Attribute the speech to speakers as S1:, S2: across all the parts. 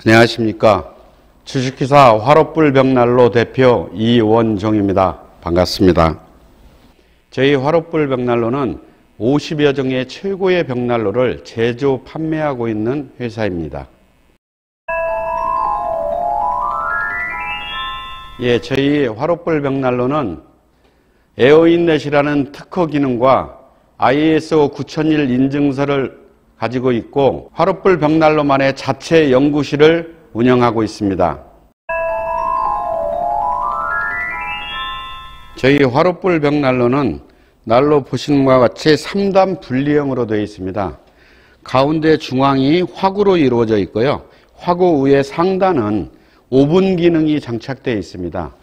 S1: 안녕하십니까. 주식회사 화롯불 벽난로 대표 이원종입니다. 반갑습니다. 저희 화롯불 벽난로는 50여 종의 최고의 벽난로를 제조 판매하고 있는 회사입니다. 저희 화롯불 벽난로는 에어인넷이라는 특허 기능과 ISO 9001 인증서를 가지고 있고 화롯불 벽난로만의 자체 연구실을 운영하고 있습니다. 저희 화롯불 벽난로는 난로 보시는 것과 같이 3단 분리형으로 되어 있습니다. 가운데 중앙이 화구로 이루어져 있고요. 화구 위에 상단은 오븐 기능이 장착되어 있습니다.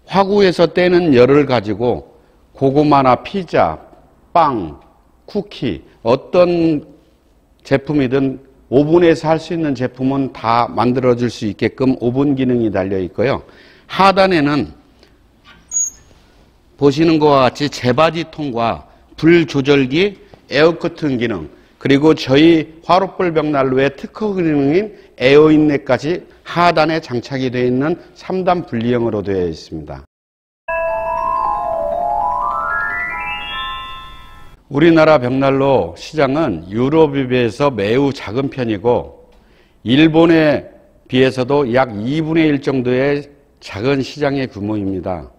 S1: 화구에서 떼는 열을 가지고 고구마나 피자, 빵, 쿠키, 어떤 제품이든 오븐에서 할 수 있는 제품은 다 만들어줄 수 있게끔 오븐 기능이 달려 있고요. 하단에는 보시는 것과 같이 재바지통과 불 조절기, 에어커튼 기능, 그리고 저희 화롯불 벽난로의 특허 기능인 에어인넷까지 하단에 장착이 되어 있는 3단 분리형으로 되어 있습니다. 우리나라 벽난로 시장은 유럽에 비해서 매우 작은 편이고 일본에 비해서도 약 2분의 1 정도의 작은 시장의 규모입니다.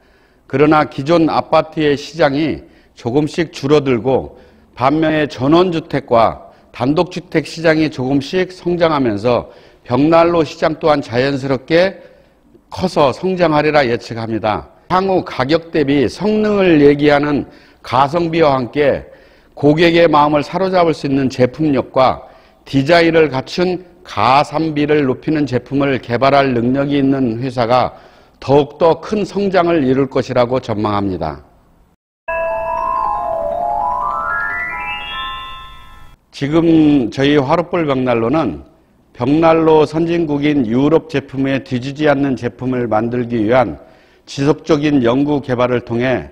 S1: 그러나 기존 아파트의 시장이 조금씩 줄어들고 반면에 전원주택과 단독주택 시장이 조금씩 성장하면서 벽난로 시장 또한 자연스럽게 커서 성장하리라 예측합니다. 향후 가격 대비 성능을 얘기하는 가성비와 함께 고객의 마음을 사로잡을 수 있는 제품력과 디자인을 갖춘 가산비를 높이는 제품을 개발할 능력이 있는 회사가 더욱더 큰 성장을 이룰 것이라고 전망합니다. 지금 저희 화롯불 벽난로는 벽난로 선진국인 유럽 제품에 뒤지지 않는 제품을 만들기 위한 지속적인 연구 개발을 통해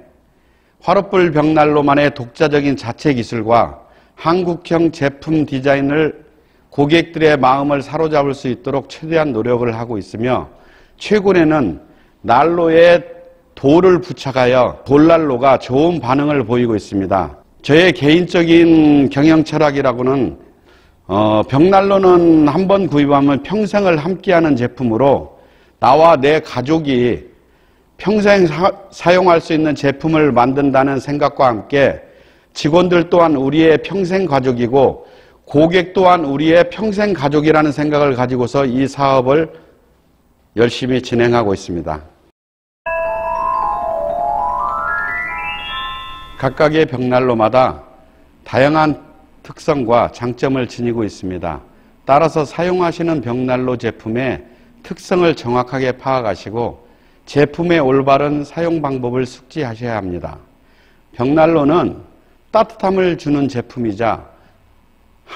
S1: 화롯불 벽난로만의 독자적인 자체 기술과 한국형 제품 디자인을 고객들의 마음을 사로잡을 수 있도록 최대한 노력을 하고 있으며 최근에는 난로에 돌을 부착하여 돌난로가 좋은 반응을 보이고 있습니다. 저의 개인적인 경영 철학이라고는 벽난로는 한번 구입하면 평생을 함께하는 제품으로 나와 내 가족이 평생 사용할 수 있는 제품을 만든다는 생각과 함께 직원들 또한 우리의 평생 가족이고 고객 또한 우리의 평생 가족이라는 생각을 가지고서 이 사업을 열심히 진행하고 있습니다. 각각의 벽난로마다 다양한 특성과 장점을 지니고 있습니다. 따라서 사용하시는 벽난로 제품의 특성을 정확하게 파악하시고 제품의 올바른 사용 방법을 숙지하셔야 합니다. 벽난로는 따뜻함을 주는 제품이자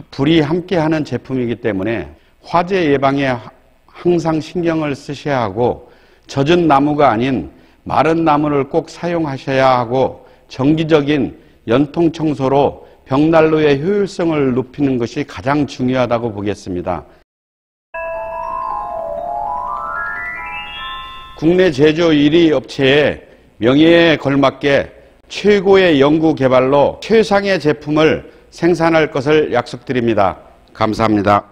S1: 불이 함께하는 제품이기 때문에 화재 예방에 항상 신경을 쓰셔야 하고 젖은 나무가 아닌 마른 나무를 꼭 사용하셔야 하고 정기적인 연통 청소로 벽난로의 효율성을 높이는 것이 가장 중요하다고 보겠습니다. 국내 제조 1위 업체의 명예에 걸맞게 최고의 연구 개발로 최상의 제품을 생산할 것을 약속드립니다. 감사합니다.